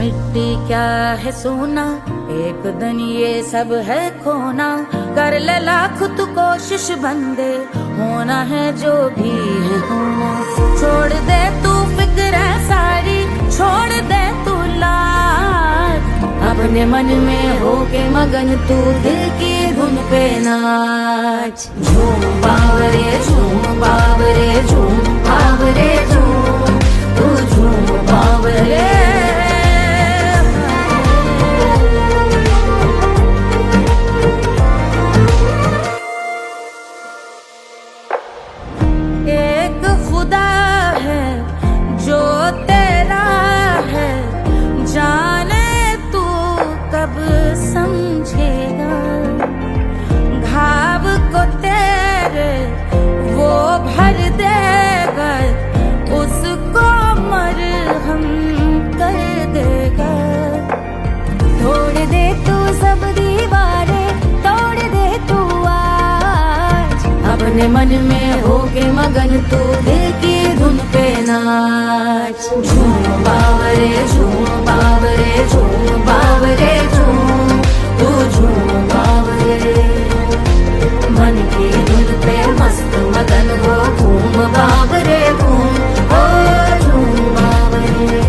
मिट्टी क्या है सोना, एक दिन ये सब है खोना। कर ले लाख तू कोशिश बंदे, होना है जो भी है होना। छोड़ दे तू फिक्र सारी, छोड़ दे तू लाज, अपने मन में होके मगन तू दिल की धुन पे नाच। झूम बावरे झूम बावरे झूम बावरे झूम, तू झूम बावरे। एक खुदा है जो तेरा है, जाने तू कब समझेगा। घाव को तेरे वो भर देगा, उसको मरहम कर देगा। तोड़ दे तू सब दीवारें, तोड़ दे तू आज, अपने मन में होके मगन तू दिल की धुन पे नाच। झूम बावरे झूम बावरे झूम बावरे झूम, तू झूम बावरे। मन की धुन पे मस्त मगन हो, घूम बावरे घूम, ओ झूम बावरे।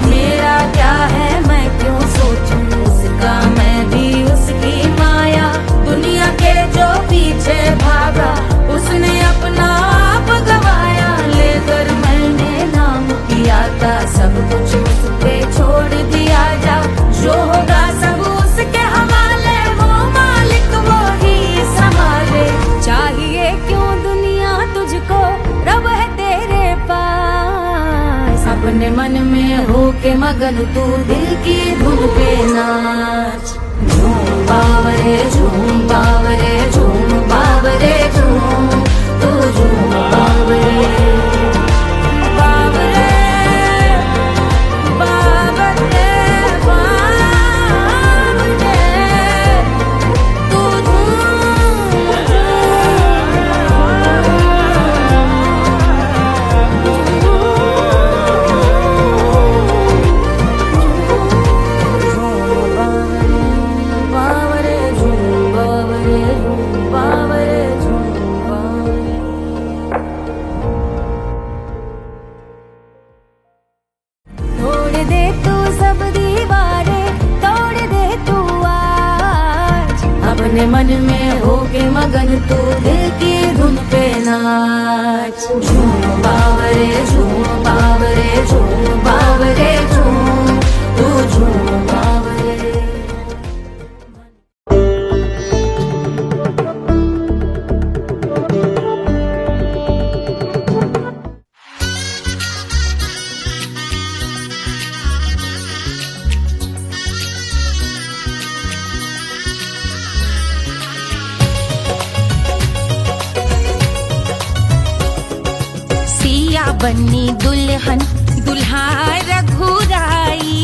मेरा क्या है मैं क्यों सोचूं उसका, मैं भी उसकी माया। दुनिया के जो पीछे भागा, उसने अपना आप गवाया। लेकर मैंने नाम किया था, सब कुछ उस पे छोड़ दिया जा। जो होगा सब उसके हवाले, वो मालिक वो ही संभाले। चाहिए क्यों दुनिया तुझको, रब है तेरे पास। अपने मन में होके मगन तू दिल की धुन पे नाच। झूम बावरे झूम बावरे झूम बावरे झूम, तू झूम बावरे। बावरे बावरे बावरे, तू अपने मन में होके मगन तू दिल की धुन पे नाच। झूम बावरे झूम बावरे झूम बावरे झूम, तू झूम बावरे। बन्नी दुल्हन दुल्हा रघुराई,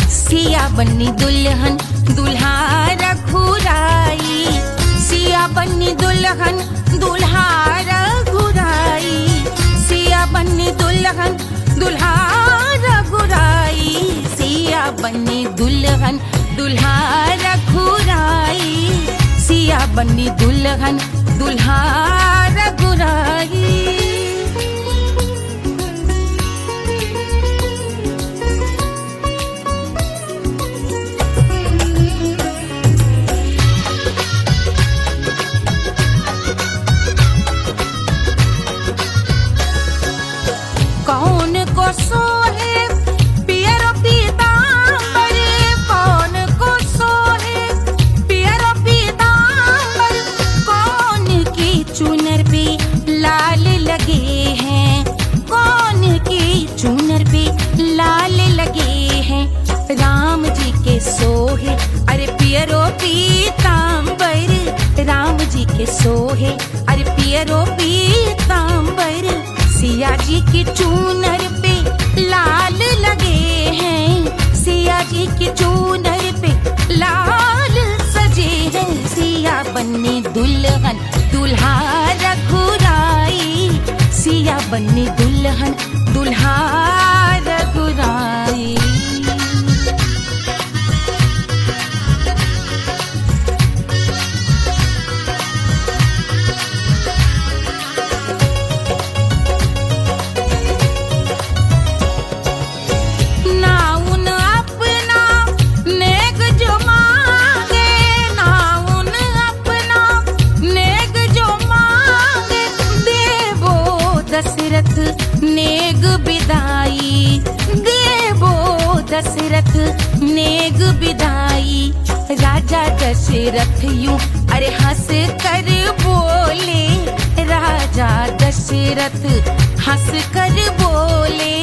सिया बन्नी दुल्हन दुल्हा रघुराई। सिया बन्नी दुल्हन दुल्हा रघुराई, सिया बन्नी दुल्हन दुल्हा रघुराई। सिया बन्नी दुल्हन दुल्हा रघुराई, सिया बन्नी दुल्हन दुल्हा रघुराई। कौन को सोहे पियरो पीतांबर, कौन को सोहे पियरो पीतांबर। कौन की चुनर पे लाल लगे हैं, कौन की चुनर पे लाल लगे हैं। राम जी के सोहे अरे पियरो पीतांबर, राम जी के सोहे अरे पियरो पीतांबर। सिया जी की चूनर पे लाल लगे हैं, सिया जी की चूनर पे लाल सजे हैं। सिया बन्नी दुल्हन दुल्हा रघुराई, सिया बन्नी दुल्हन दुल्हा रघुराई। विदाई, देवो दशरथ नेग विदाई। राजा दशरथ यूं अरे हंस कर बोले, राजा दशरथ हंस कर बोले,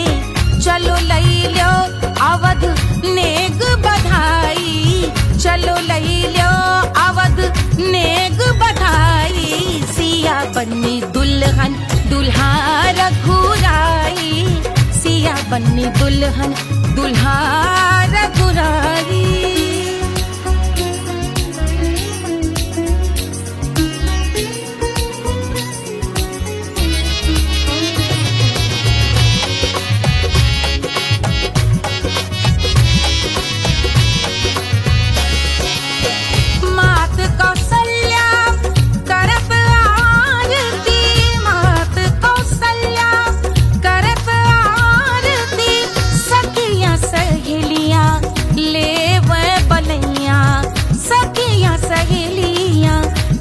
चलो लई लो अवध नेग बधाई, चलो लई लो अवध नेग बधाई। सिया बन्नी दुल्हन दुल्हा रघुराई, सिया बन्नी दुल्हन दुल्हा रघुराई।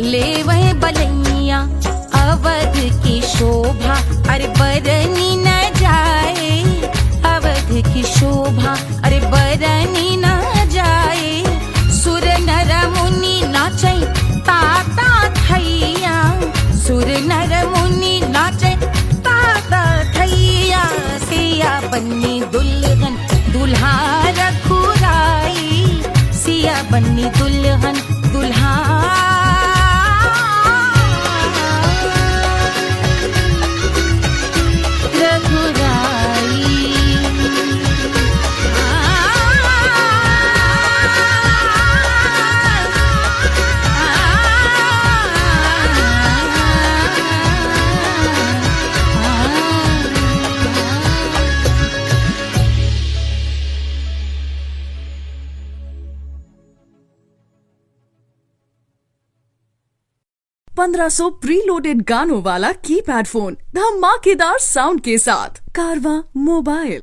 ले वह बलैया अवध की शोभा अरे बरनी न जाए, अवध की शोभा अरे बरनी न जाए। सुर नर मुनि नाचे ताता थैया, सुर नर मुनि नाचे ताता थैया। सिया बन्नी दुल्हन दुल्हा रघुराई, सिया बन्नी दुल्हन दुल्हा ₹1500 प्रीलोडेड गानों वाला कीपैड फोन धमाकेदार साउंड के साथ कारवा मोबाइल।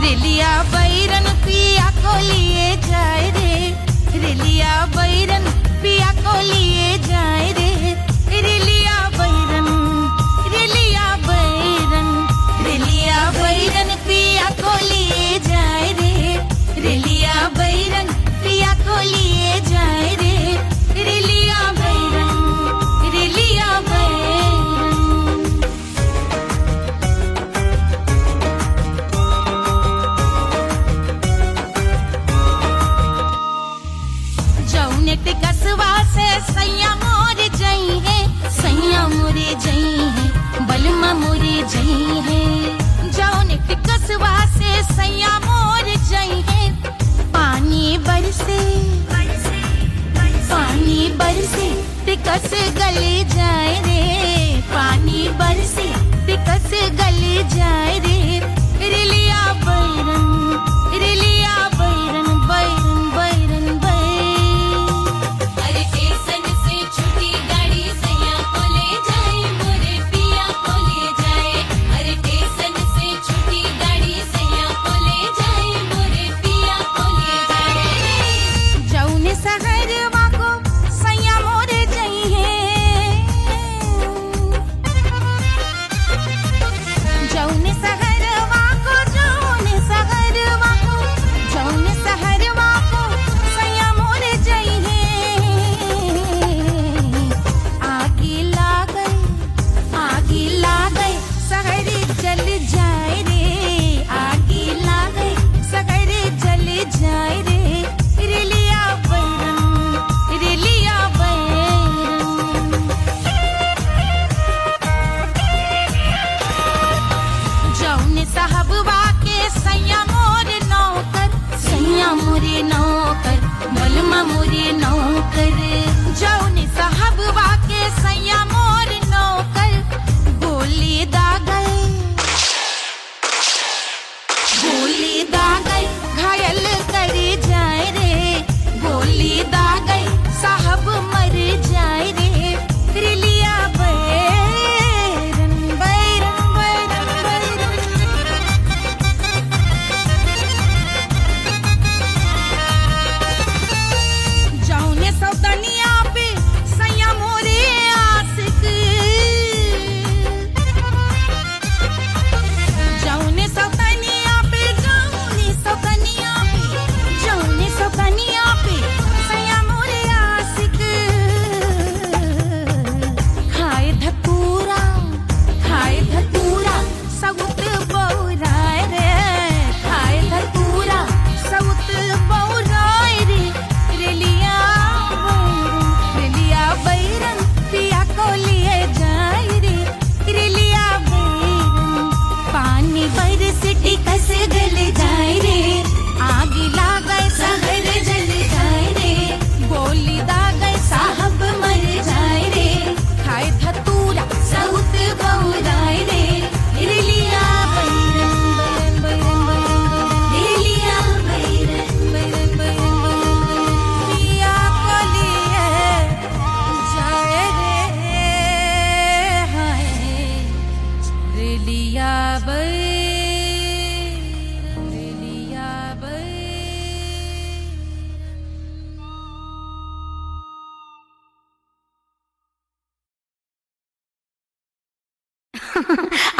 रेलिया बैरन पिया को लिए जाए रे, रेलिया बैरन पिया को लिए जाए रे। रेलिया बैरन, रेलिया बैरन, रेलिया बैरन पिया को लिए जाए रे, रेलिया बैरन पिया को लिए जाए रे। रेलिया बैरन, रेलिया बैरन। जौनेट कसवा से सैया मोर जई है, सैया मोरे जई है, बलमा मोरे जई है। जौनेट कसवा से सैया मोर जई है, पानी बरसे, पानी बरसे टिकस गले जाए रे, पानी बरसे टिकस गले जाए रे। रेलिया बैरन, रेलिया बैरन, बैरन बैरन बैरन। अरे स्टेशन से छुट्टी गाड़ी सैया को ले जाए, मोरे पिया को ले जाए। अरे स्टेशन से छुट्टी गाड़ी सैया को ले जाए, मोरे पिया को ले जाए। जौने सहरवा को सैया मोरे जई है, जौने सहरवा को, जौने सहरवा को, जौने सहरवा को सैया मोरे जई है। आगे लागल, आगे लागल सहर जल जाए रे, आगे लागल सहर जल जाए रे। रेलिया बैरन, रेलिया बैरन। जौने साहबवा के सैया मोरे नौकर, सैया मोरे नौकर, बलमा मोरे नौकर। जौने साहबवा के सैया मोरे नौकर, गोली दागल, गोली दागल घायल करे जाए रे, गोली दागल साहब मर जाए रे। रेलिया बैरन, बैरन बैरन बैरन।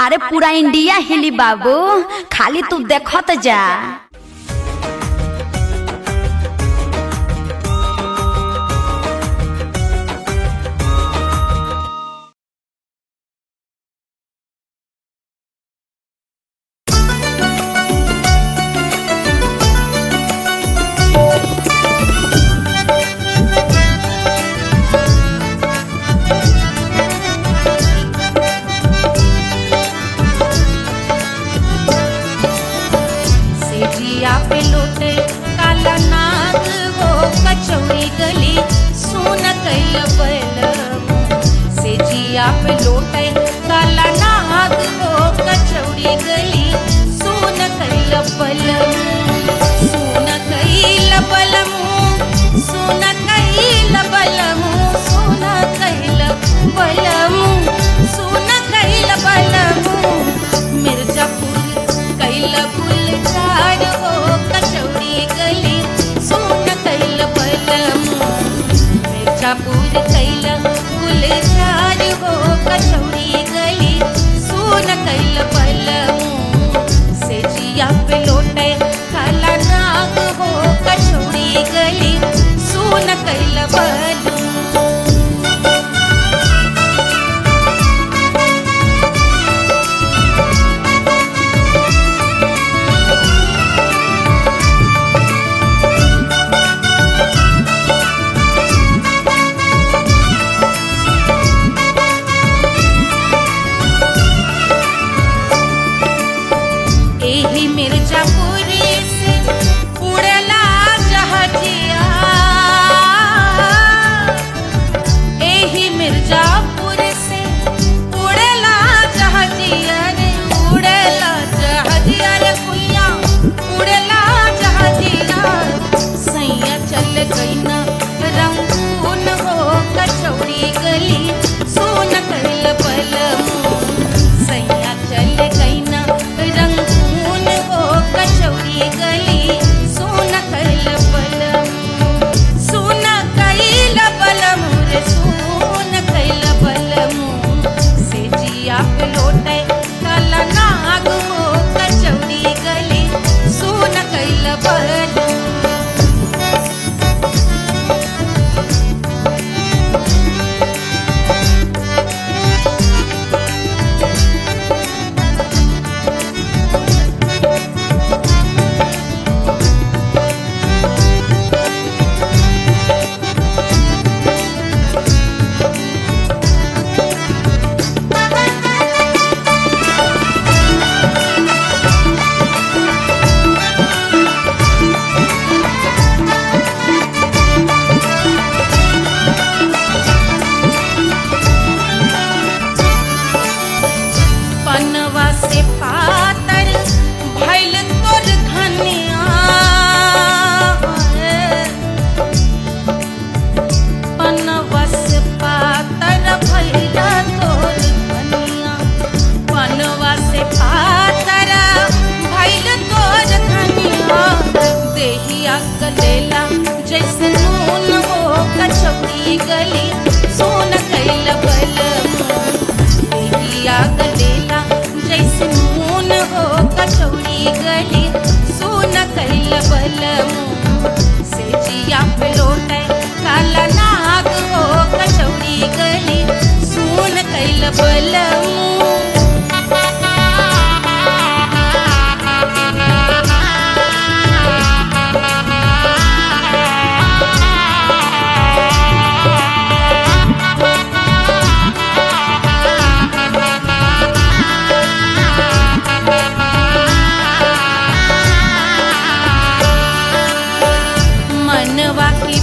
अरे पूरा इंडिया हिली बाबू, खाली तू देखत जा।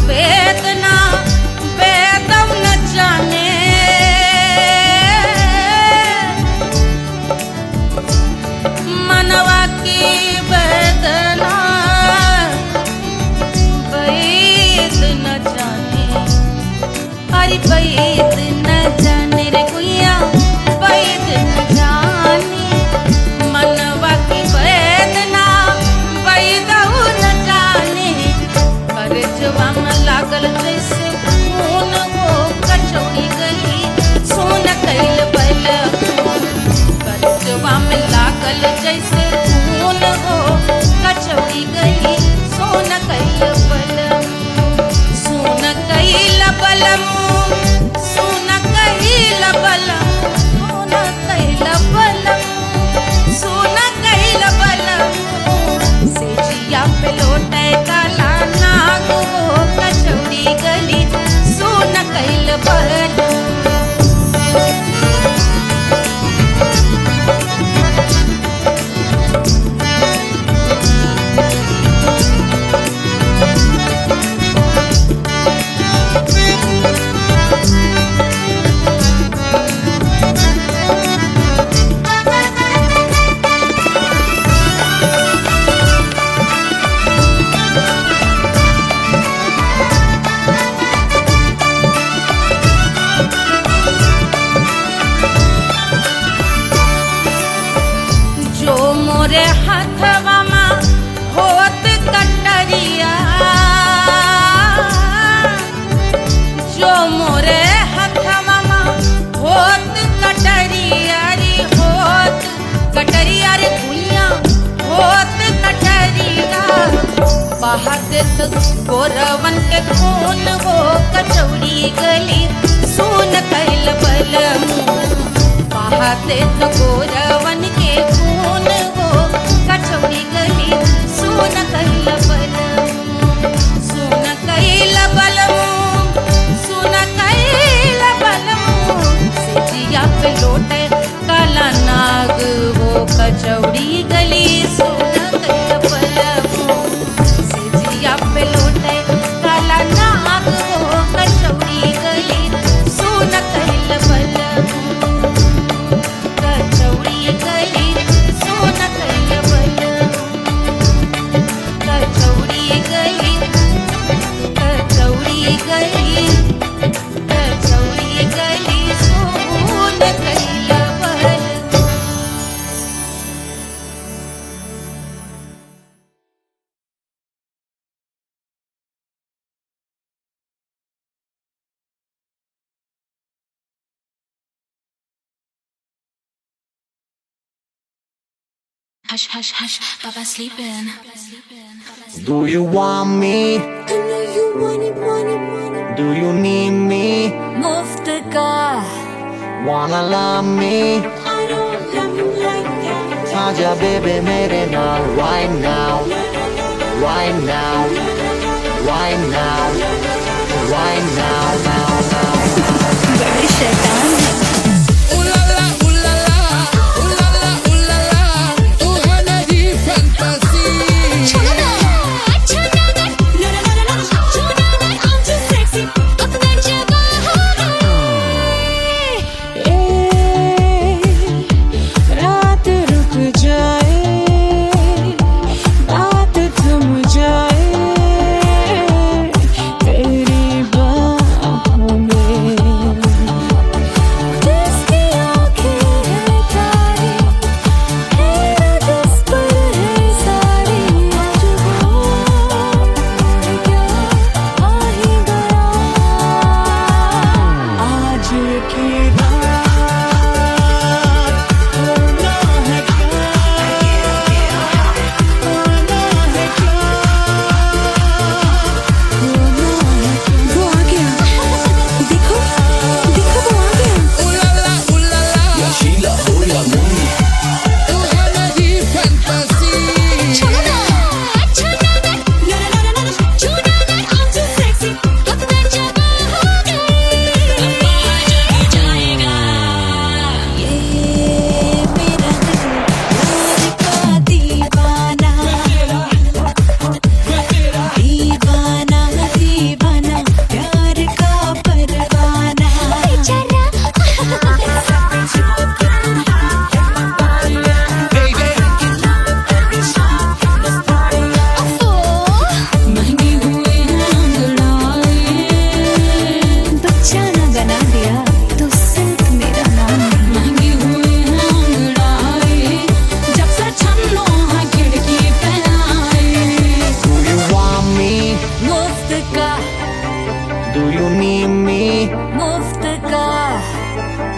वेदना वेदम न जाने बहाते तो गोरवन के खून वो कचौड़ी गली सुन कैल बलमू बहाते तो गोरवन के खून वो कचौड़ी गली सुन कैल बलमू सुन कैल बलमू सुन कैल बलमू सिजिया पे लोटे काला नाग वो कचौड़ी गली सुन कैल बलमू सिजिया पे लोटे काला नाग वो कचौड़ी गली सुन कैल बलमू कचौड़ी गली सुन कैल बलमू कचौड़ी गली कचौड़ी गली कचौड़ी गली सुन कैल बलमू Hush, hush, hush, Baba sleeping. Do you want me? Do you need me? मुफ्त का Wanna love me? आजा baby मेरे नाल right now, right now, right now, right now, now, now. बड़े शैतान हैं।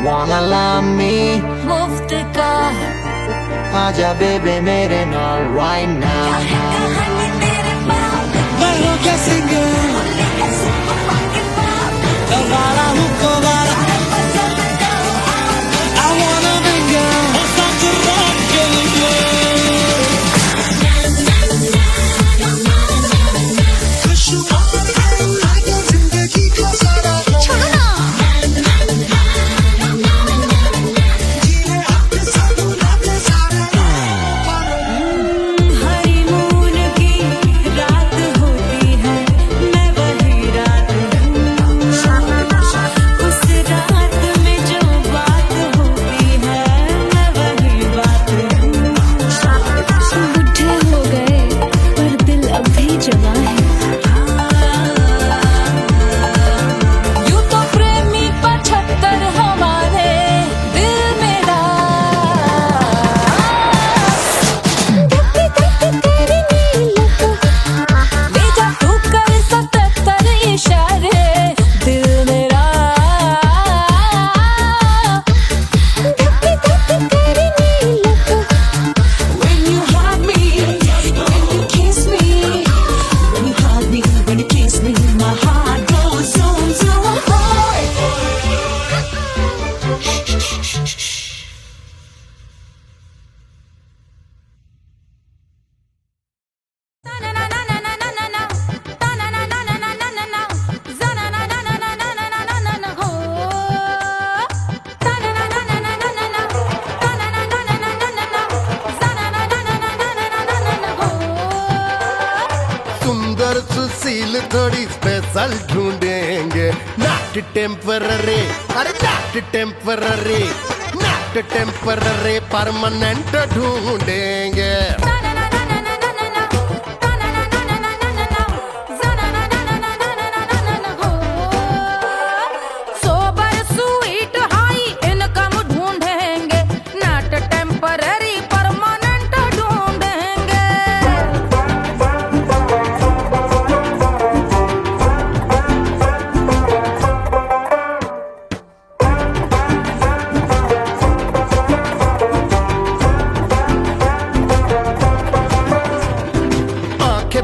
Wanna love me? मुफ्त का आजा baby मेरे नाल right now. मैं हूँ क्या सिंगर, दोबारा हूँ दोबारा. I wanna be girl, और साथ rock के लिए. जिंदगी का सारा हरी मूल सुपर सुशील थोड़ी स्पेशल ढूंढेंगे, नॉट टेम्पररी, अरे not temporary, not temporary, permanent ढूंढेंगे।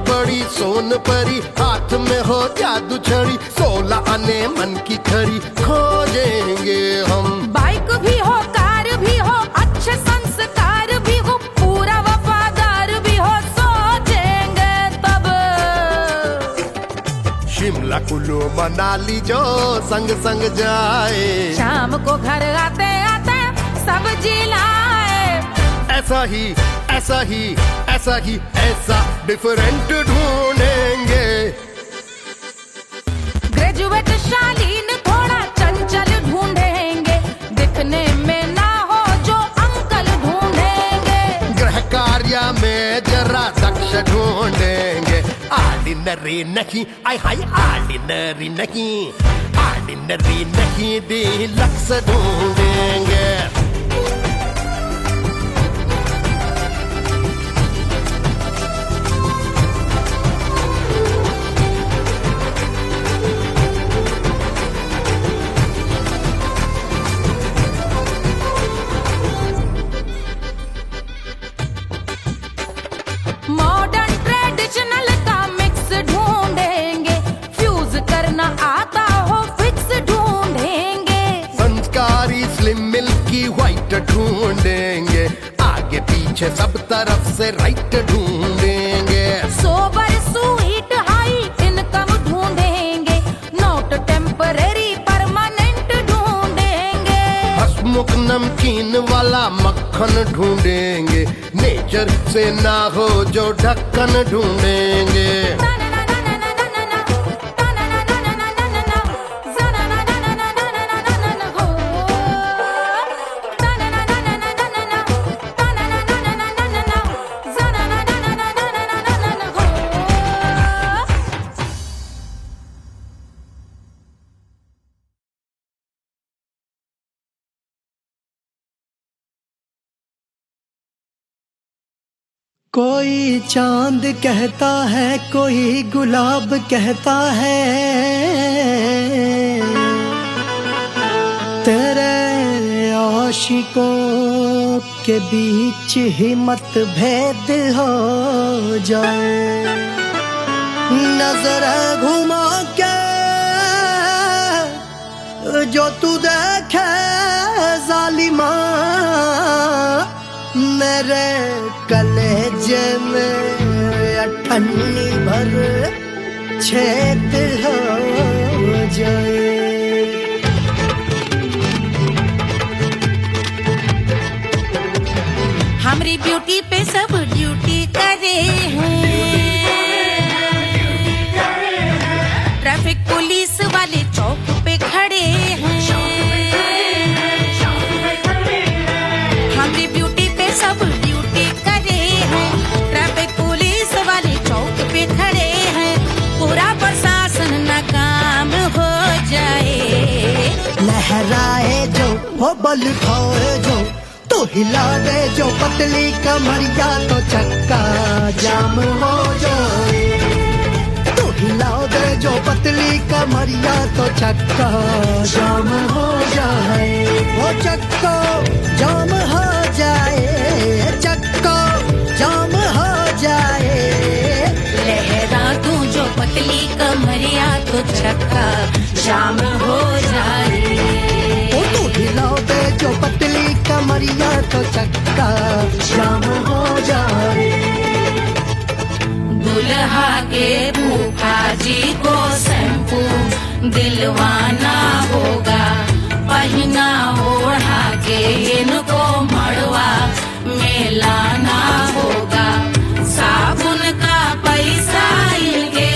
बड़ी सोन परी, हाथ में हो जादू छड़ी, 16 आने मन की खरी खोजेंगे हम। बाइक भी हो, कार भी हो, अच्छे संस्कार भी हो, पूरा वफादार भी हो, सोचेंगे तब। शिमला कुल्लू मनाली जो संग संग जाए, शाम को घर आते आते सब्जी लाए। ऐसा ही ऐसा ही ऐसा ही ऐसा डिफरेंट ढूंढेंगे। ग्रेजुएट शालीन थोड़ा चंचल ढूंढेंगे, दिखने में ना हो जो अंकल ढूंढेंगे। गृह कार्य में जरा दक्ष ढूंढेंगे, ऑर्डिनरी नहीं, आय हाय ऑर्डिनरी नहीं, ऑर्डिनरी नहीं, डीलक्स ढूंढेंगे। मॉडर्न ट्रेडिशनल का मिक्स ढूंढेंगे, फ्यूज करना आता हो फिक्स ढूंढेंगे। संस्कारी स्लिम मिल्की व्हाइट ढूंढेंगे, आगे पीछे सब तरफ से राइट ढूंढेंगे। सोबर स्वीट हाई इनकम ढूंढेंगे, नॉट टेम्पररी परमानेंट ढूंढेंगे। हंसमुख नमकीन वाला मक्खन ढूंढेंगे, नेचर से ना हो जो ढक्कन ढूंढेंगे। कोई चांद कहता है, कोई गुलाब कहता है, तेरे आशिकों के बीच ही मतभेद हो जाए। नजर घुमा के जो तू देखे जालिमा, मेरे कलेजे में अठन्नी भर छेद हो जाए। हमारी ब्यूटी पे सब ड्यूटी करे हैं, ट्रैफिक पुलिस वाले चौक पे खड़े हैं। हमारी ब्यूटी पे सब ड्यूटी करे हैं, ट्रैफिक पुलिस वाले चौक पे खड़े हैं। पूरा प्रशासन नाकाम हो जाए। लहराए जो वो बल खाए जो, तो हिला दे जो पतली कमरिया, तो चक्का जाम हो जाए। तो हिला दे जो पतली कमरिया, तो चक्का जाम हो जाए। वो चक्का जाम हो जाए, चक्का जाम हो जाए। लहरा तू जो पतली कमरिया, तो चक्का जाम हो जाए। वो तो हिला दे जो पतली कमरिया, तो चक्का जाम हो जाए। दुल्हा के फूफा जी को शैम्पू दिलवाना होगा, पहना ओढ़ा के इनको मड़वा में लाना होगा। साबुन का पैसा इनके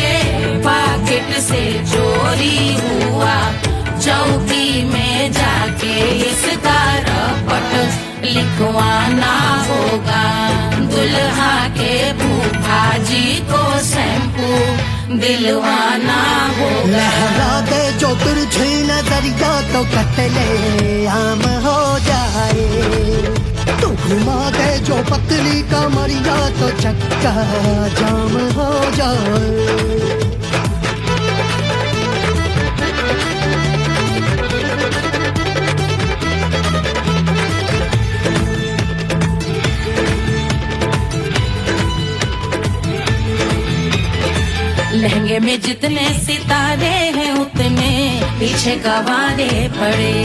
रसोई में जाके इसका रपट लिखवाना होगा। दुल्हा के फूफा जी को शैम्पू दिलवाना होगा। लहरा दे जो तिरछी नजरिया तो कतले आम हो जाए। तू घुमा दे जो पतली कमरिया तो चक्का जाम हो जाए। लहंगे में जितने सितारे हैं उतने पीछे गवारे पड़े।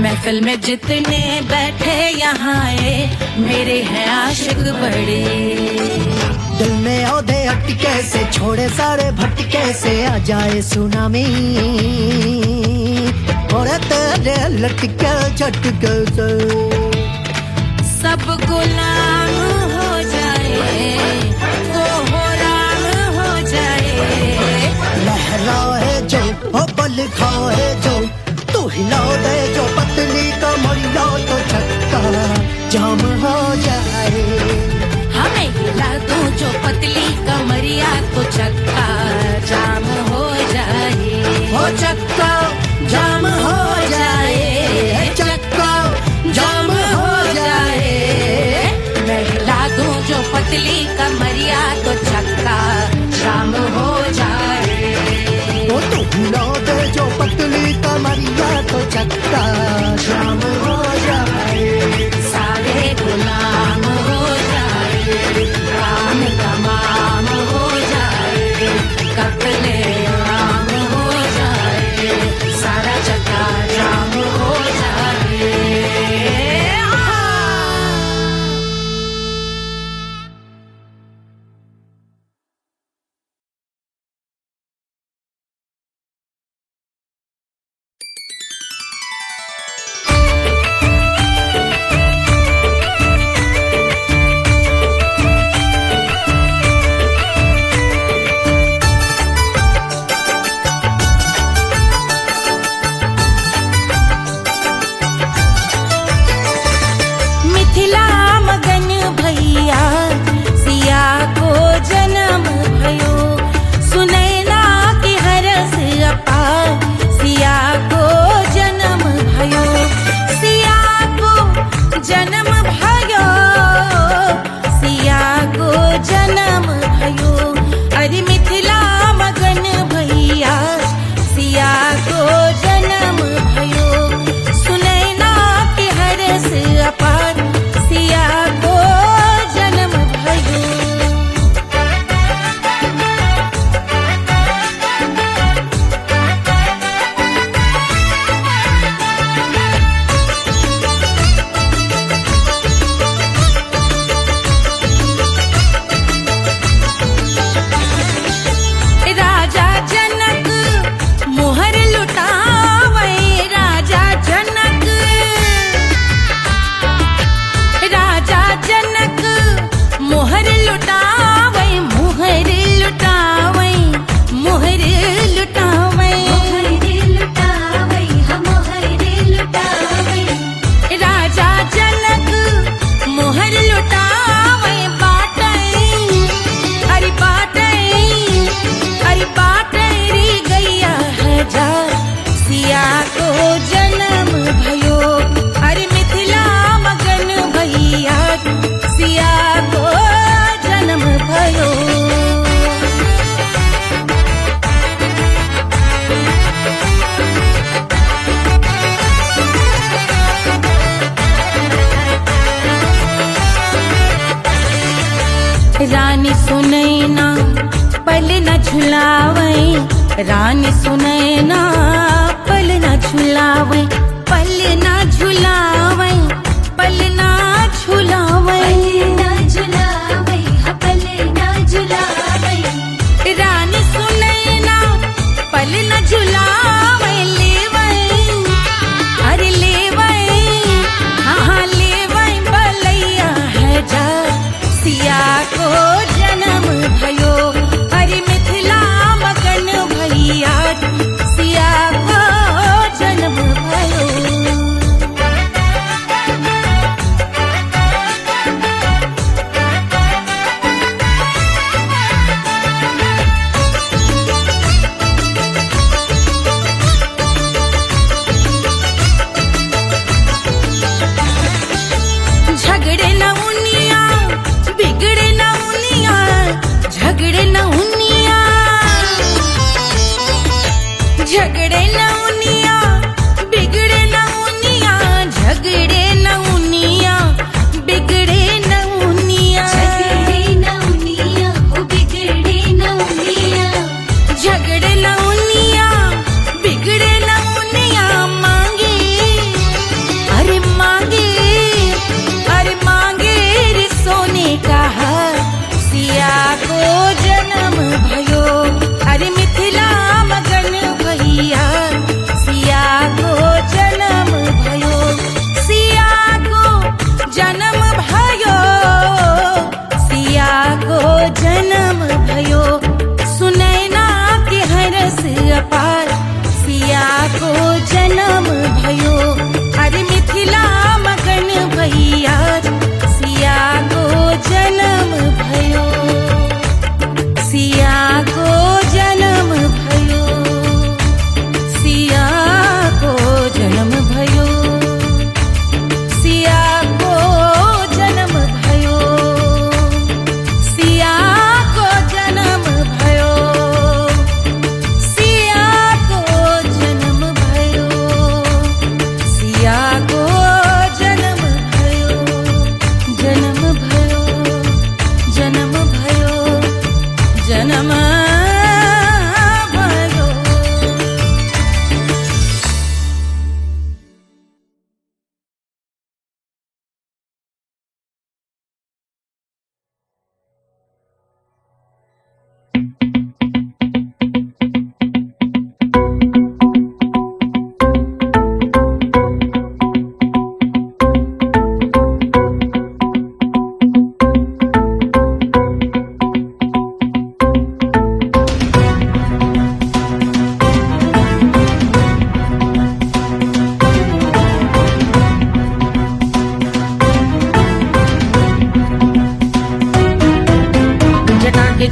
महफिल में जितने बैठे यहाँ आए मेरे हैं आशिक बड़े। दिल में औधे अटके से छोड़े सारे भटके से आ जाए सुनामी। और तेरे लटके झटके से सब गुलाम हो जाए वो हो राम हो जाए। लहराए जो ओ बल खाए जो तू हिला दे जो पतली कमरिया तो चक्का जाम हो जाए। हमें हिला दूं जो पतली कमरिया तो चक्का जाम हो जाए। हो चक्का जाम हो जाए। चक्का जाम हो जाए। मैं हिला दूं जो पतली कमरिया तो चक्का जाम हो जाए। वो तू हिला दे जो पतली कमरिया तो चक्का जाम हो जाए। सारे गुलाम हो जाए काम तमाम हो जाए। कत्ले आम हो जाए सारा चक्का जाम हो जाए। मिथिला मगन भैया सिया को जन्म भयो। सुनैना की हरस अपार सिया को जन्म भयो। सिया को जन्म भयो। सिया को जन्म भयो। अरे मिथिला मगन भैया सिया को जन्म भयो। सुनैना की हरस अपार सिया को जन्म भयो। राजा जनक मोहर लुटावे। राजा जनक राजा जनक मोहर लुटावे। मोहर लुटावे मोहर लुटावे। राजा जनक मोहर लुटावे। बाटे अरे बाटे अरे बाटे रे गैया हजार सिया को जन्म भयो। अरे मिथिला मगन भैया सिया को जन्म भयो। रानी सुनैना पल न झुलावे। रानी सुनैना पल न झुलावे। पल न झुलावे पल न झुलावे। रानी सुनैना पल न झुलावे। लेवै अरे लेवै हाँ लेवै बलैया है जा सिया को जन्म भयो। अरे मिथिला मगन भैया सिया को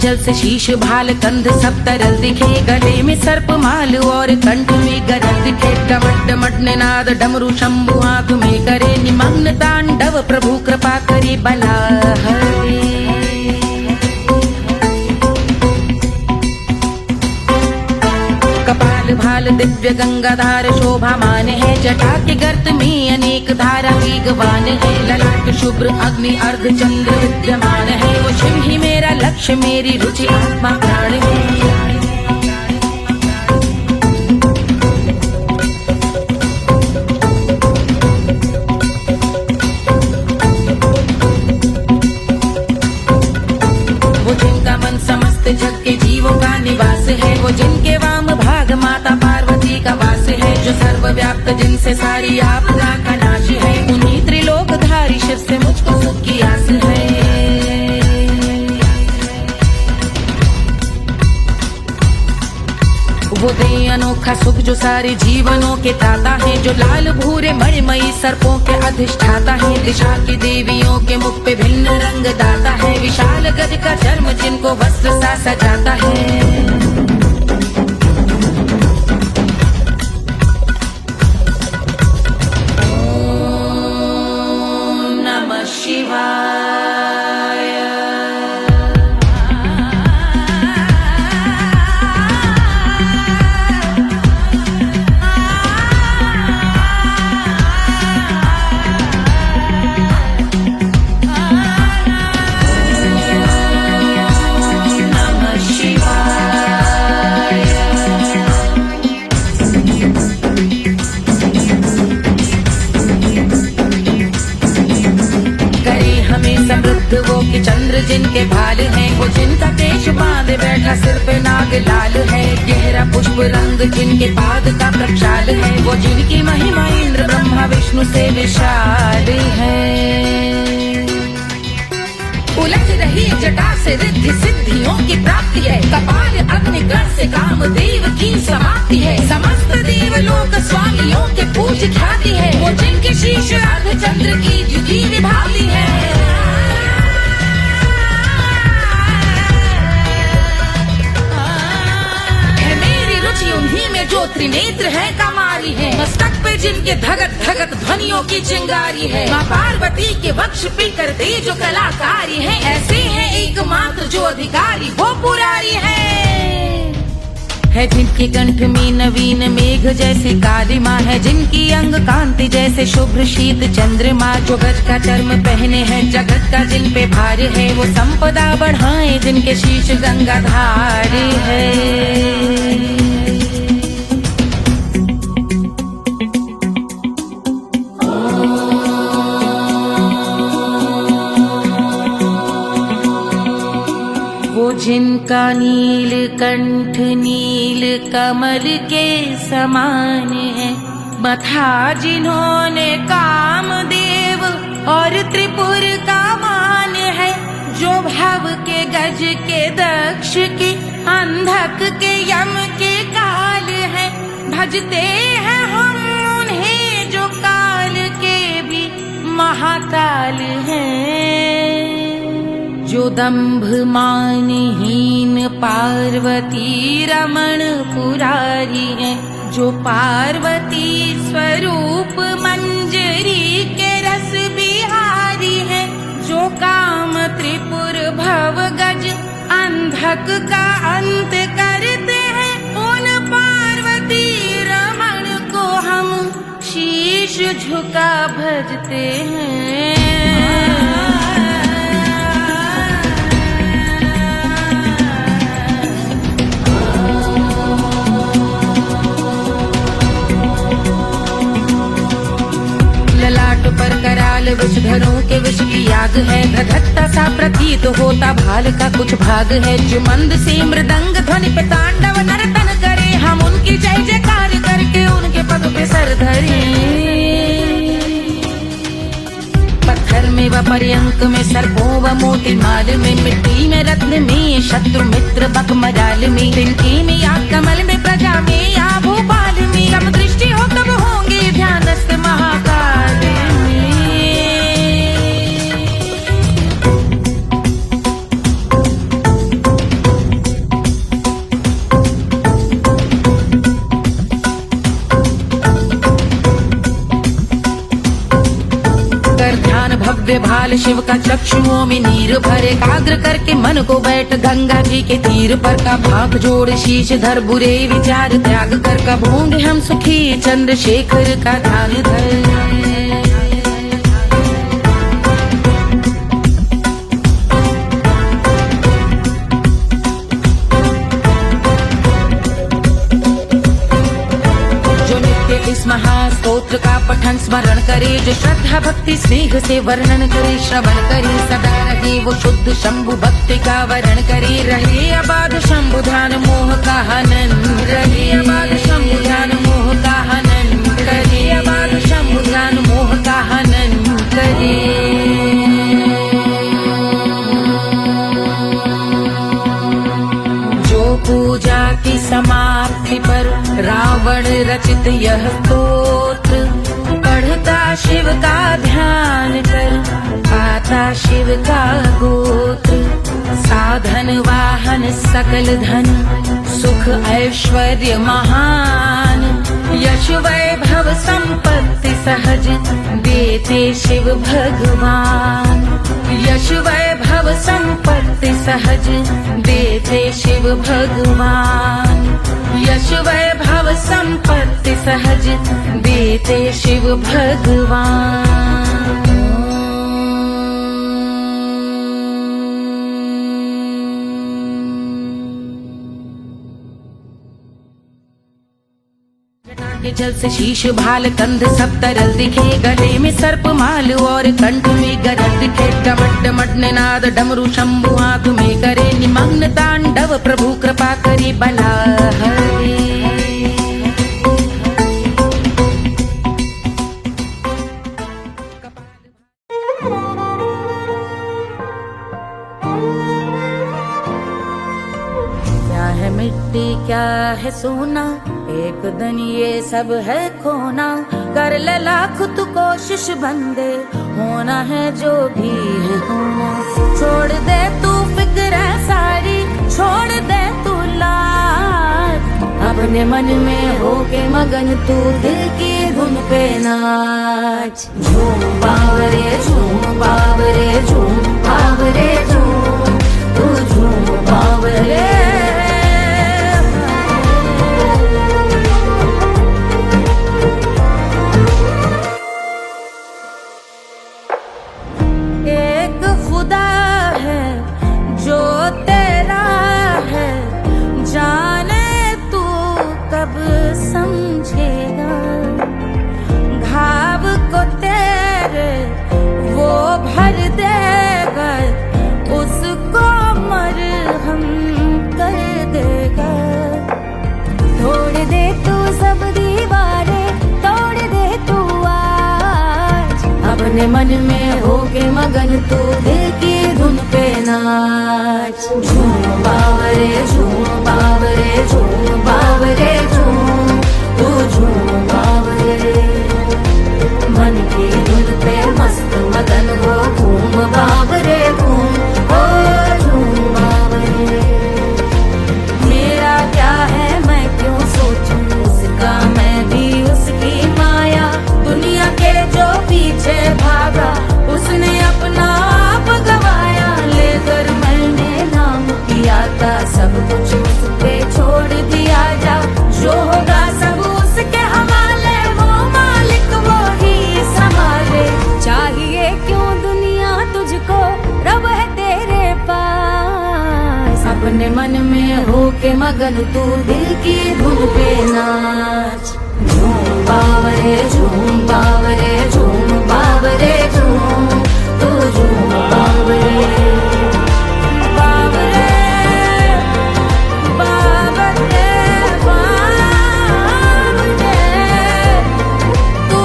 जल से शीश भाल कंध सब तरल दिखे, गले में सर्प माल और कंठ में गरल दिखे। डमट डमट निनाद डमरू शंभु आंख में करे निमग्न तांडव, प्रभु कृपा करे बला हरे। कपाल भाल दिव्य गंगाधार शोभामान है, जटा के गर्त में अनेक धारा वेगवान है। ललाट शुभ्र अग्नि अर्ध चंद्र विद्यमान है, वो शिव ही मेरा लक्ष्य मेरी रुचि आत्मा प्राण है। वो जिनका मन समस्त जग के जीवों का निवास है, वो जिनके वाम भाग माता पार्वती का वास है। जो सर्वव्याप्त जिनसे सारी आपदा का नाश है, उन्हीं त्रिलोकधारी शिव से मुझको सुख की आस है। वो दे अनोखा सुख जो सारे जीवनों के दाता है, जो लाल भूरे मणिमयी सर्पों के अधिष्ठाता है। दिशा की देवियों के मुख पे भिन्न रंग दाता है, विशाल गज का चर्म जिनको वस्त्र सा सजाता है। वो कि चंद्र जिनके भाल हैं, वो जिनका केश बांधे बैठा सिर पे नाग लाल है। गहरा पुष्प रंग जिनके पाद का प्रक्षाल है, वो जिनकी महिमा इंद्र ब्रह्मा विष्णु से विशाल है। उलझ रही जटा से रिद्धि सिद्धियों की प्राप्ति है, कपाल अग्निगण से कामदेव की समाप्ति है। समस्त देवलोक स्वामियों के पूज ख्याति है, वो जिनके शीश अर्ध चंद्र की द्युति विभाती है। उन्हीं में जो त्रिनेत्र है कमारी है, मस्तक पे जिनके धगत धगत ध्वनियों की चिंगारी है। माँ पार्वती के वक्ष पे करते जो कलाकारी है, ऐसे हैं एकमात्र जो अधिकारी वो पुरारी है। जिनके कंठ में नवीन मेघ जैसे काली माँ है, जिनकी अंग कांति जैसे शुभ्र शीत चंद्रमा। जो गज का चर्म पहने हैं जगत का जिन पे भार है, वो संपदा बढ़ाए जिनके शीश गंगाधार है। जिनका नील कंठ नील कमल के समान है, मथा जिन्होंने कामदेव और त्रिपुर का मान है। जो भव के गज के दक्ष के अंधक के यम के काल है, भजते हैं हम उन्हें जो काल के भी महाकाल हैं। जो दंभ मानहीन पार्वती रमण पुरारी है, जो पार्वती स्वरूप मंजरी के रस बिहारी है। जो काम त्रिपुर भव गज अंधक का अंत करते हैं, उन पार्वती रमण को हम शीश झुका भजते हैं। ललाट पर कराल विषधरों के विष की याग है, धधकता सा प्रतीत होता भाल का कुछ भाग है। जो मंद से मृदंग ध्वनि पे तांडव नर्तन करे, हम उनकी जय जयकार करके उनके पद पे सर धरे। पत्थर में व पर्यंक में सर्पों व मोती माल में, मिट्टी में रत्न में शत्रु मित्र बकमराल में, तिनके में या कमल में प्रजा में या भोपाल में। सम दृष्टि हो तब होंगे ध्यानस्थ महाकाल में। दिव्य भाल शिव का चक्षुओं में नीर भरे एकाग्र करके मन को बैठ गंगा जी के तीर पर का भाग जोड़ शीश धर बुरे विचार त्याग कर कब होंगे हम सुखी चंद्रशेखर का ध्यान धर। इस महास्तोत्र का पठन स्मरण करे जो श्रद्धा भक्ति स्नेह से वर्णन करे श्रवण करे सदा रहे वो शुद्ध शंभु भक्ति का वर्ण करे रहे अबाध शंभु ध्यान मोह का हनन रहे अबाध शंभु ध्यान मोह का हनन करे अबाध शंभु ध्यान मोह का हनन करे। पूजा की समाप्ति पर रावण रचित यह स्तोत्र पढ़ता शिव का ध्यान कर पाता शिव का गोत्र साधन वाहन सकल धन सुख ऐश्वर्य महान यश वैभव संपत्ति सहज देते शिव भगवान यश वैभव संपत्ति सहज देते शिव भगवान यश वैभव संपत्ति सहज देते शिव भगवान। के जल से शीश भाल कंध सब तरल दिखे गले में सर्प माल और कंठ में गरज दिखे डमट डमट निनाद डमरू शंभु हाथ में करे निमग्न तांडव प्रभु कृपा करे बला हरे। क्या है मिट्टी क्या है सोना एक दिन ये सब है खोना कर ले लाख तू कोशिश बंदे होना है जो भी है होना। छोड़ दे तू फिक्र सारी छोड़ दे तू लाज अपने मन में होके मगन तू दिल की धुन पे नाच। झूम बावरे झूम बावरे झूम बावरे झूम तू झूम बावरे। अपने मन में होके मगन तू दिल की धुन पे नाच। झूम बावरे झूम बावरे झूम बावरे झूम तू झूम बावरे। मन की धुन पे मस्त मगन हो घूम बावरे घूम ओ झूम बावरे। मेरा क्या है मैं क्यों सोचूं उसका मैं भी उसकी माया दुनिया के जो पीछे भागा उसने अपना आप गवाया लेकर मैंने नाम किया था सब कुछ उस पे छोड़ दिया जा जो होगा सब उसके हवाले वो मालिक वो ही संभाले। चाहिए क्यों दुनिया तुझको रब है तेरे पास अपने मन में होके मगन तू दिल की धुन पे नाच। झूम बावरे झूम बावरे झूम बावरे झूम तू झूम बावरे बावरे बावरे बावरे तू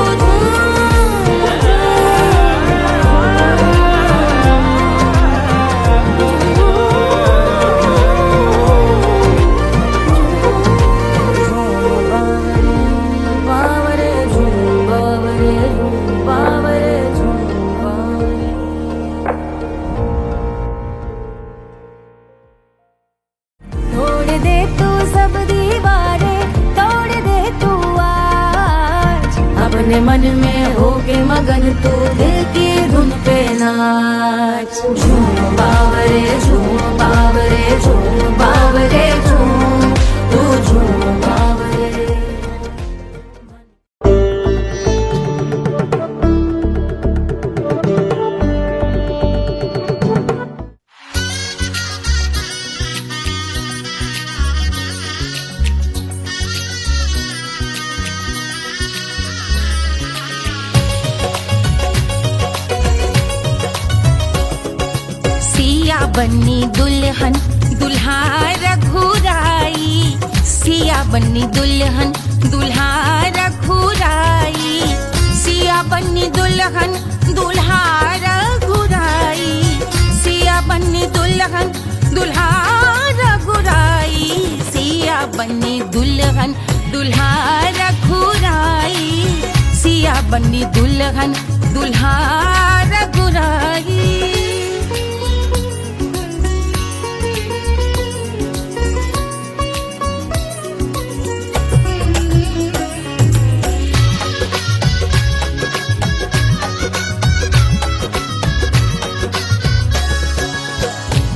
बावरे झूम बावरे झूम बावरे झूम अपने मन में होके मगन तू दिल की धुन पे नाच। झूम बावरे झूम बावरे झूम बावरे झूम, तू झूम बावरे। सिया बन्नी दुल्हन दुल्हा रघुराई, सिया बन्नी दुल्हन दुल्हा रघुराई, सिया बन्नी दुल्हन दुल्हा रघुराई, सिया बन्नी दुल्हन दुल्हा रघुराई, सिया बन्नी दुल्हन दुल्हा रघुराई, सिया बन्नी दुल्हन दुल्हा रघुराई।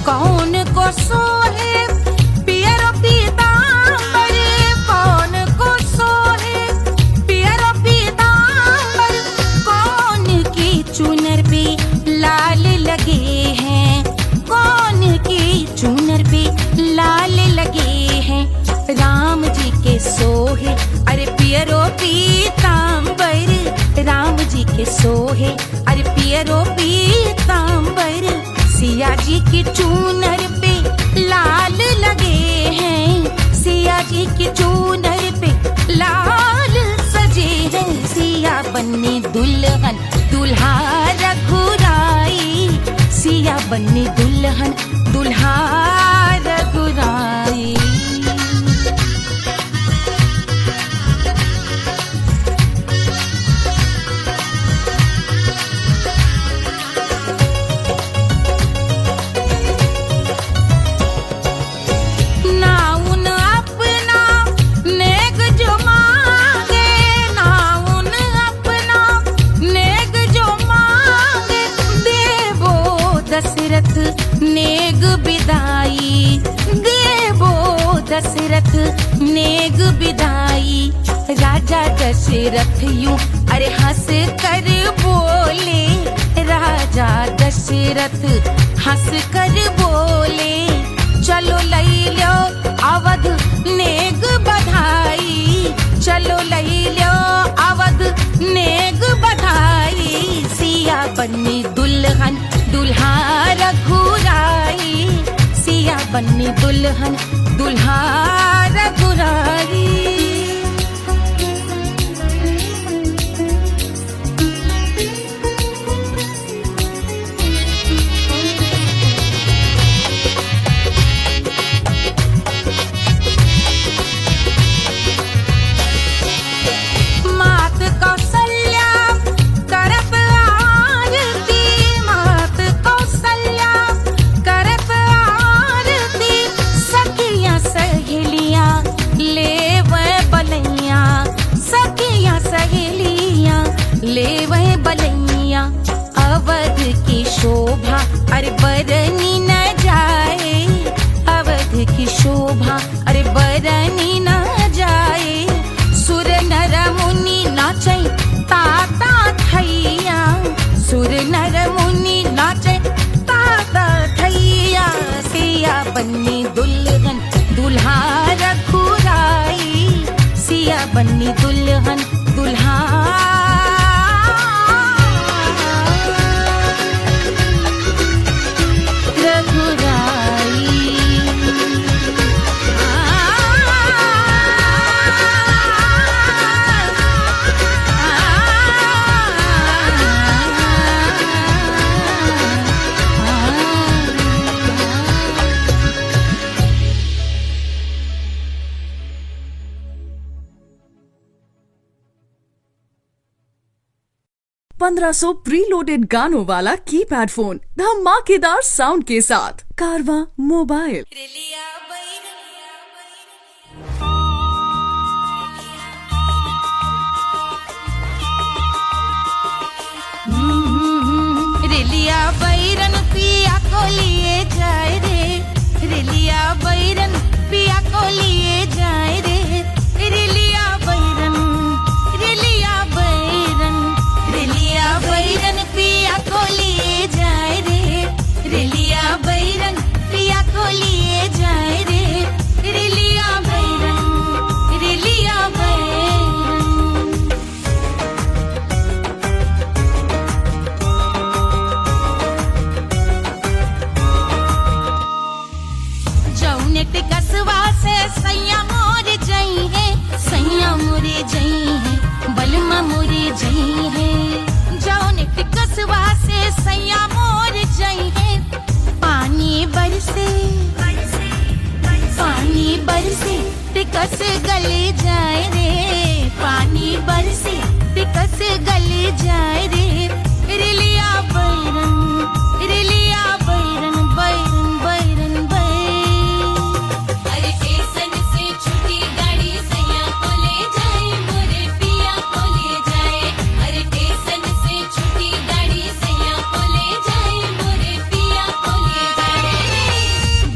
कौन को सोहे पियरो पीतांबर, कौन को सोहे पियरो पीतांबर, कौन की चुनर पे लाल लगे हैं, कौन की चुनर पे लाल लगे हैं, राम जी के सोहे अरे पियरो पीतांबर, राम जी के सोहे अरे पियरो पीतांबर, सिया जी की चूनर पे लाल लगे हैं, सिया जी की चूनर पे लाल सजे हैं, सिया बन्नी दुल्हन दुल्हा रघुराई, सिया बन्नी दुल्हन दुल्हा रघुराई। दशरथ नेग बिदाई, देवो दशरथ नेग बिदाई, राजा दशरथ यूं अरे हंस कर बोले, राजा दशरथ हंस कर बोले, चलो लई लो अवध नेग बधाई, चलो लई लो अवध नेग बधाई, सिया बन्नी दुल्हन दुल्हा रघुराई, सिया बन्नी दुल्हन दुल्हा रघुराई। मात कौशल्या करत आरती, मात कौशल्या करत आरती, सखियां सहेलियां लेवे बलैया, सखियां सहेलियां लेवे बलैया, अवध की शोभा अरे बरनी न जाए, अवध की शोभा अरे बरनी न जाए, सुर नर मुनि नाचे ताता थैया, सुर नर मुनि नाचे ताता थैया, सिया बन्नी दुल्हन दुल्हा रघुराई, सिया बन्नी दुल्हन दुल्हा रघुराई। ₹1500 प्रीलोडेड गानों वाला कीपैड फोन धमाकेदार साउंड के साथ कारवा मोबाइल। बैरन पिया को लिए जाए रे, रेलिया बैरन पिया को लिए जाए रे, रेलिया बैरन, रेलिया बैरन, रेलिया बैरन पिया को लिए जाए रे, रेलिया बैरन पिया को लिए जाए रे, रेलिया बैरन, रेलिया बैरन। जौने टिकसवा से सैया मोर जई है, सैया मोरे जई है, बलमा मोरे जई है। जौने टिकसवा से सैया मोर जई है, पानी बरसे, पानी बरसे टिकस गले जाए रे, पानी बरसे टिकस गले जाए रे, रेलिया बैरन, रेलिया बैरन, बैरन बैरन बैरन। अरे स्टेशन से छूटी गाड़ी सैया को ले जाए मोरे पिया को ले जाए, अरे स्टेशन से छूटी गाड़ी सैया को ले जाए मोरे पिया को ले जाए।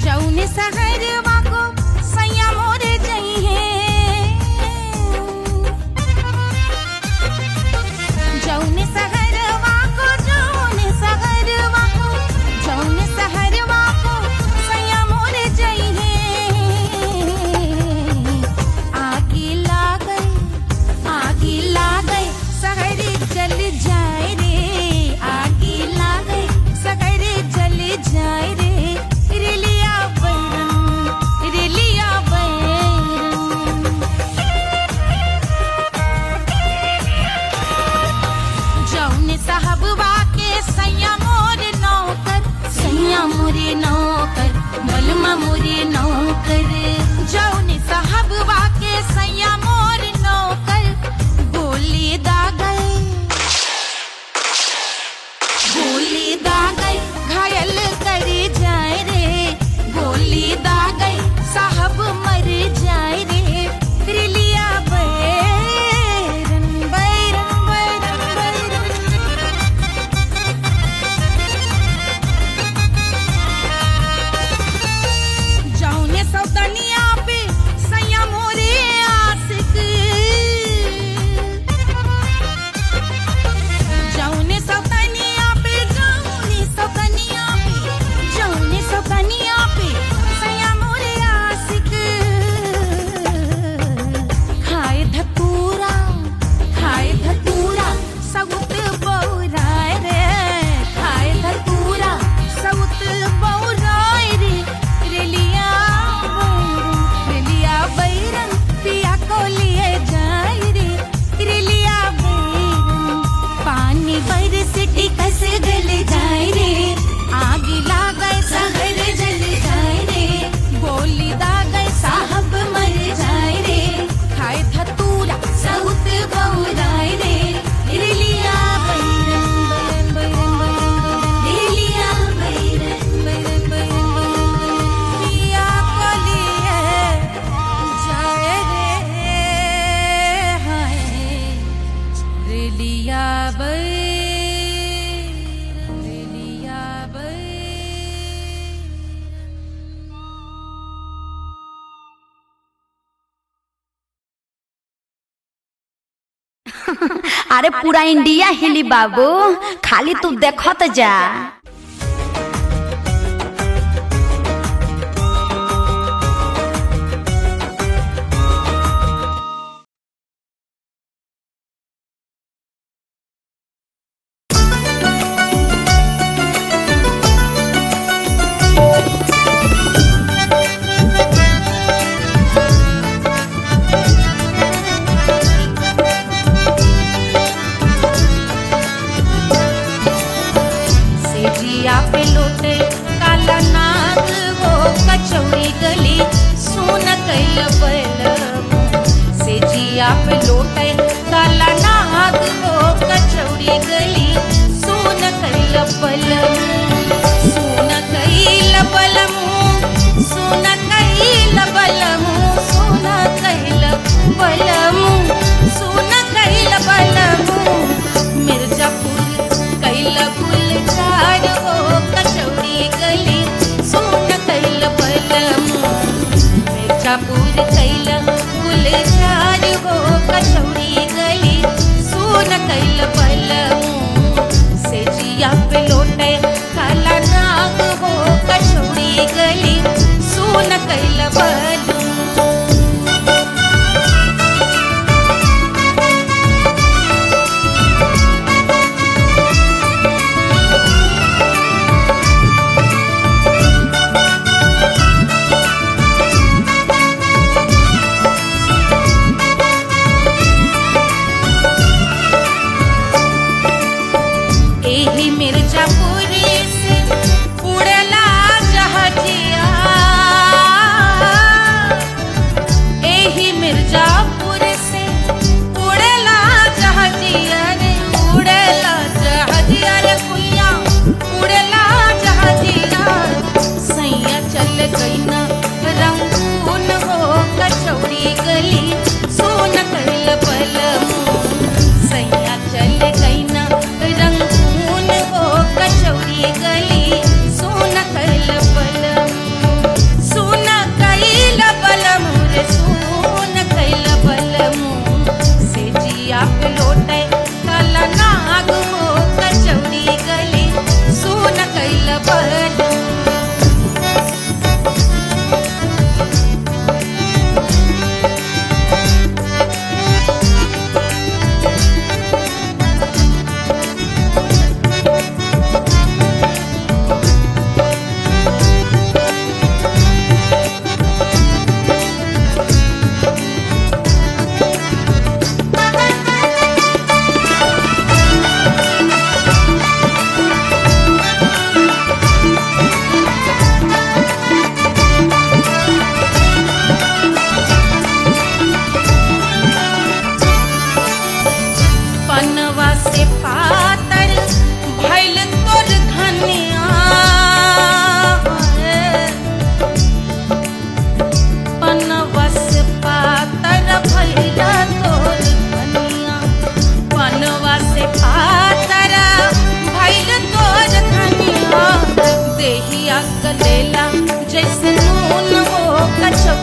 जौने सहरवा को सैया मोरे जई है, जौने सहरवा को, जौने सहरवा को, जौने सहरवा को सैया मोरे जई है। आगी लागल, आगी लागल सहर जल जाए रे, आगी लागल सहर जल जाए रे, रेलिया बैरन, रेलिया बैरन। जौने साहबवा के सैया मोर नौकर, सैया मोरे नौकर, बलमा मोरे नौकर। जौने साहबवा के सैया मोर नौकर, गोली दागल, गोली दागल घायल कर जाए रे, गोली दागल साहब मर जाए रे, रेलिया बैरन, बैरन बैरन बैरन। जौने सौतनिया पे सैया मोरे आशिक, जौने सौतनिया पे, जौने सौतनिया पे, जौने सौतनिया पे सैया मोरे आशिक। खाए धतूरा, खाए धतूरा सउत बौराए रे, खाए धतूरा सउत बौराए रे, रेलिया बैरन, रेलिया बैरन पिया को लिए जाए रे, रेलिया बैरन। पानी बरस टिकस गल जाए रे, आग लागै सहर जल जाए रे, गोली दागै साहब मर जाए रे, खाए धतूरा सउत बौराए रे, रेलिया बैरन, बैरन बैरन बैरन, रेलिया बैरन, बैरन बैरन बैरन। पिया को लिए जाए रे, हाय रेलिया बैरन, रेलिया बैरन। अरे पूरा इंडिया हिली बाबू, खाली तू देखत जा। सेजिया पे लोटे काला नाग हो, कचौड़ी गली सोन कैल बलमु। सेजिया पे लोटे काला नाग हो, कचौड़ी गली सोन कैल बलमु, सोन कैल बलमु, सोन कैल बलमु, सोन कैल बलमु, सोन कैल बलमु। मिर्जापुर कैल गुलजार हो,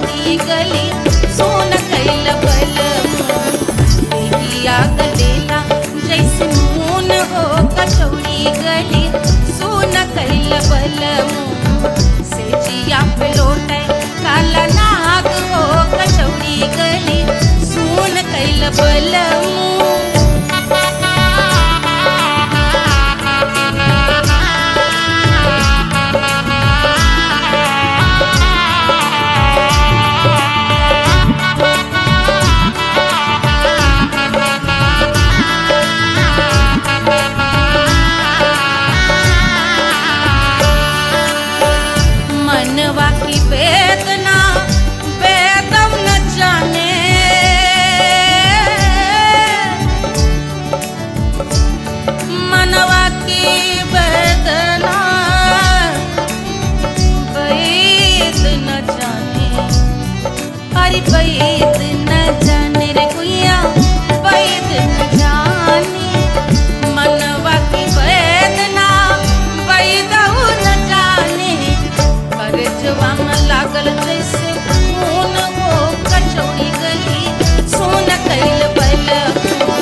कचौड़ी गली सोन कैल बलमुआ गलेला जैसे नून हो कचौड़ी गली सोन कैल बलमुआ से जिया पे लौटे काला नाग हो कचौड़ी गली सोन कैल बलमुआ मनवा की वेदना वेदम न जाने मनवा की वेदना वेद न जाने अरे वेद न जाने रे गुइया वेद न जाने मनवा की वेदना वेद न जाने करजवा में लागल जैसे खून हो कचौड़ी गली सोन कैल बलमुआ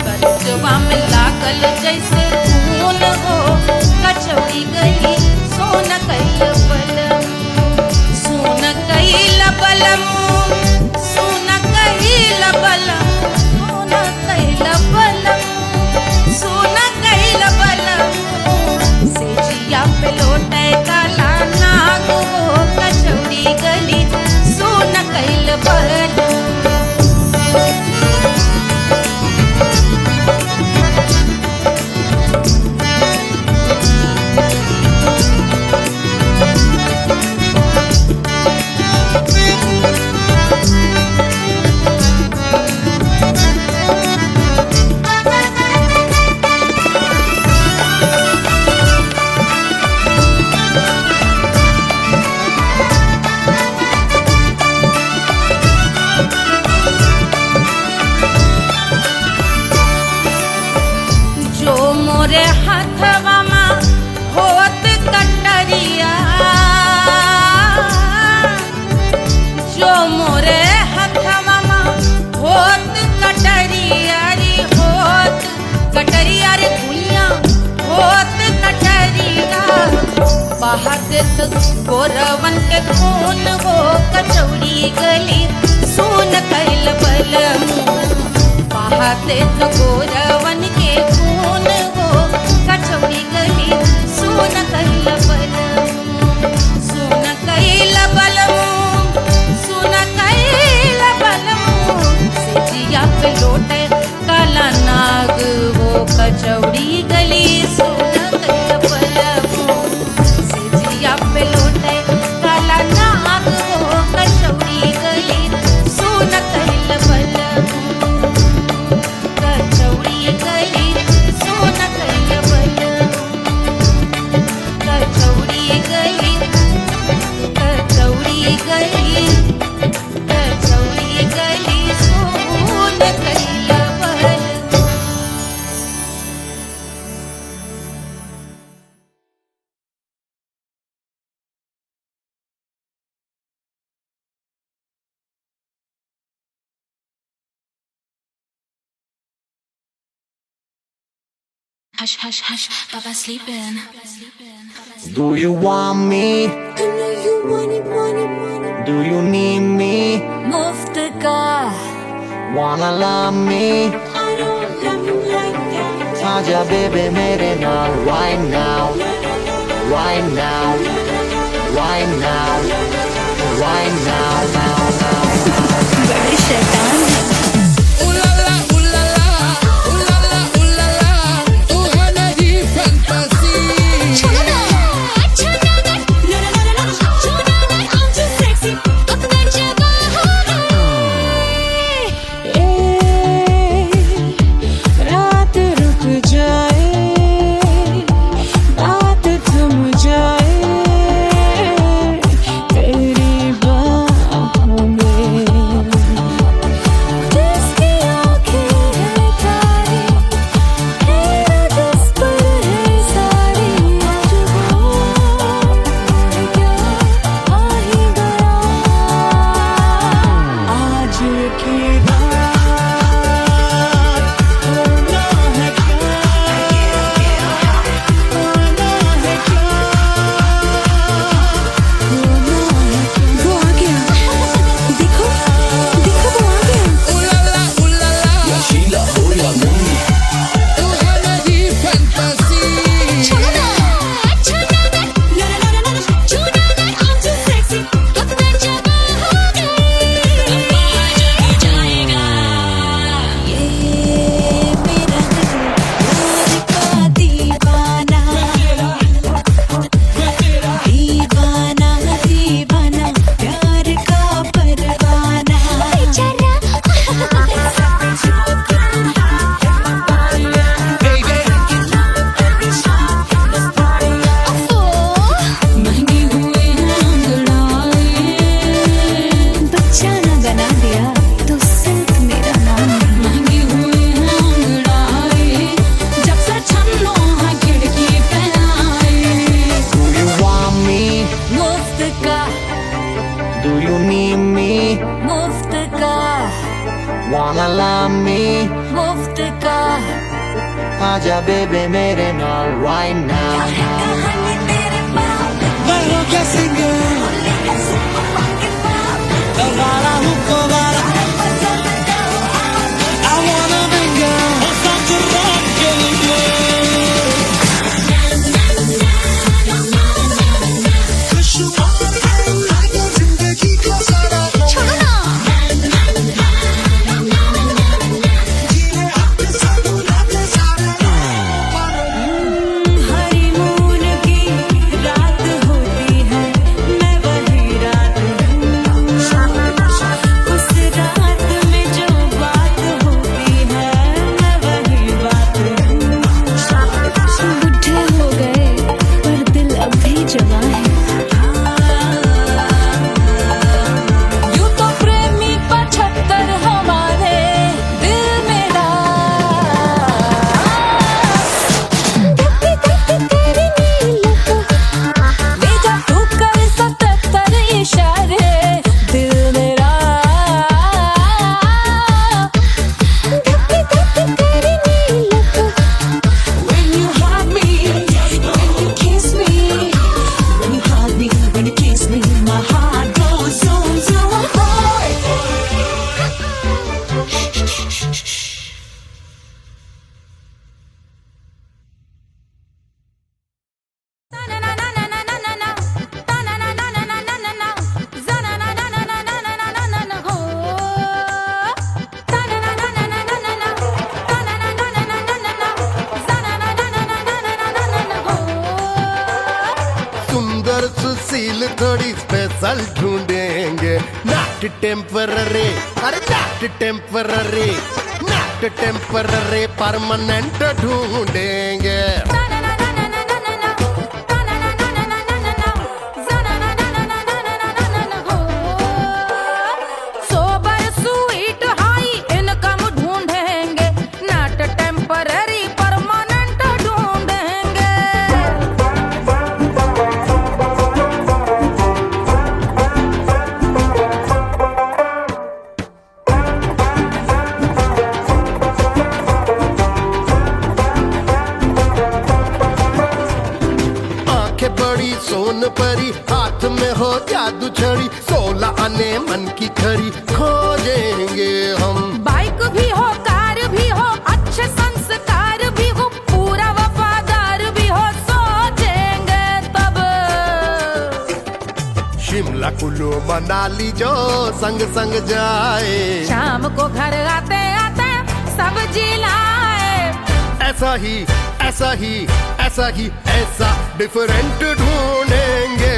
करजवा में लागल जैसे खून हो कचौड़ी गली सोन कैल बलमुआ सोन कैल बलमुआ सोन कैल बलमुआ सोन कैल बलमुआ से जिया पे लौटे काला नाग हो कचौड़ी गली सोन कैल बलमुआ जो मोरे हाथवा में होत कटरिया जो मोरे हाथवा में होत कटरिया रे होत कटरिया रे दुनिया होत कटरिया बहात गोरवन के खून हो कचौड़ी गली सोन कैल बलमुआ बहाते तो गोरवन के खून हो कचौड़ी गली सोन कैल बलमुआ सोन कैल बलमुआ सोन कैल बलमुआ से जिया पे लौटे काला नाग हो कचौड़ी गली सोन कैल बलमुआ से जिया पे लौटे काला नाग हो कचौड़ी गली सोन कैल बलमुआ कचौड़ी गली सोन कैल बलमुआ कचौड़ी गली कचौड़ी गली कचौड़ी गली सोन कैल बलमुआ Hush, hush, hush, Baba sleeping. Do you want me? Do you need me? मुफ्त का Wanna love me? आजा बेबे मेरे नाल right now, right now, right now, right now, now, now. बड़े शैतान हैं। रात रुक जाए बात थम जाए Do you need me? मुफ्त का Wanna love me? मुफ्त का आजा बेबे मेरे नाल right now. कहानी तेरे बाप मैं हूँ क्या सिंगर वाला हूँ कोवाला I wanna be girl और साथ rock के लिए जिंदगी का सारा छोड़ो ना हनीमून की रात होती है मैं वही रात हूँ उस रात में जो बात होती है मैं वही बात हूँ बुढ़े हो गए पर दिल अब भी जवान है यूं तो प्रेमी 75 हमारे दिल मेरा ले जा तू कर 77 इशारे दिल मेरा When you hug me, when you kiss me, when you hug me, when you kiss me, my heart goes zoom zoom. सुंदर सुशील थोड़ी स्पेशल ढूंढेंगे नॉट टेम्पररी अरे not temporary not temporary permanent ढूंढेंगे सोबर स्वीट हाई income ढूंढेंगे not temporary permanent ढूंढेंगे आंखें बड़ी सोन परी हाथ में हो जादू छड़ी 16 आने मन की खरी खोजेंगे हम बाइक भी हो कार भी हो अच्छे संस्कार भी हो पूरा वफादार भी हो सोचेंगे तब शिमला कुल्लू मनाली जो संग संग जाए शाम को घर आते आते सब्जी लाए ऐसा ही ऐसा ही ऐसा ही ऐसा डिफरेंट ढूंढेंगे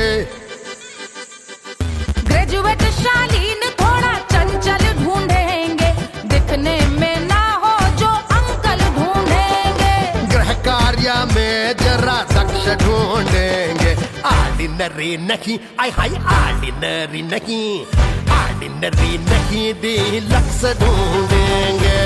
ग्रेजुएट शालीन थोड़ा चंचल ढूंढेंगे दिखने में ना हो जो अंकल ढूंढेंगे गृह कार्य में जरा दक्ष ढूंढेंगे ऑर्डिनरी नहीं आई हाई ऑर्डिनरी नहीं ऑर्डिनरी नहीं डीलक्स ढूंढेंगे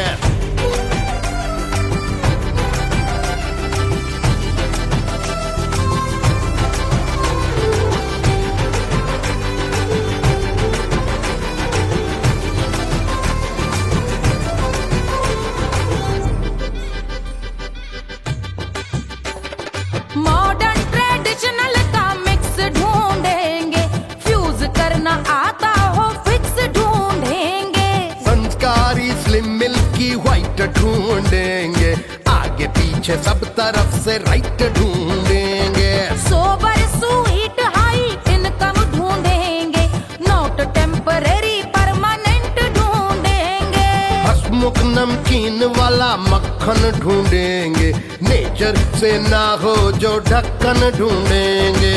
मॉडर्न ट्रेडिशनल का मिक्स ढूंढेंगे फ्यूज करना आता हो फिक्स ढूंढेंगे संस्कारी स्लिम मिल्की व्हाइट ढूंढेंगे आगे पीछे सब तरफ से राइट ढूंढेंगे सोबर स्वीट हाई इनकम ढूंढेंगे नॉट टेम्पररी परमानेंट ढूंढेंगे हसमुख नमकीन वाला मक्खन ढूंढेंगे नेचर से ना हो जो ढक्कन ढूंढेंगे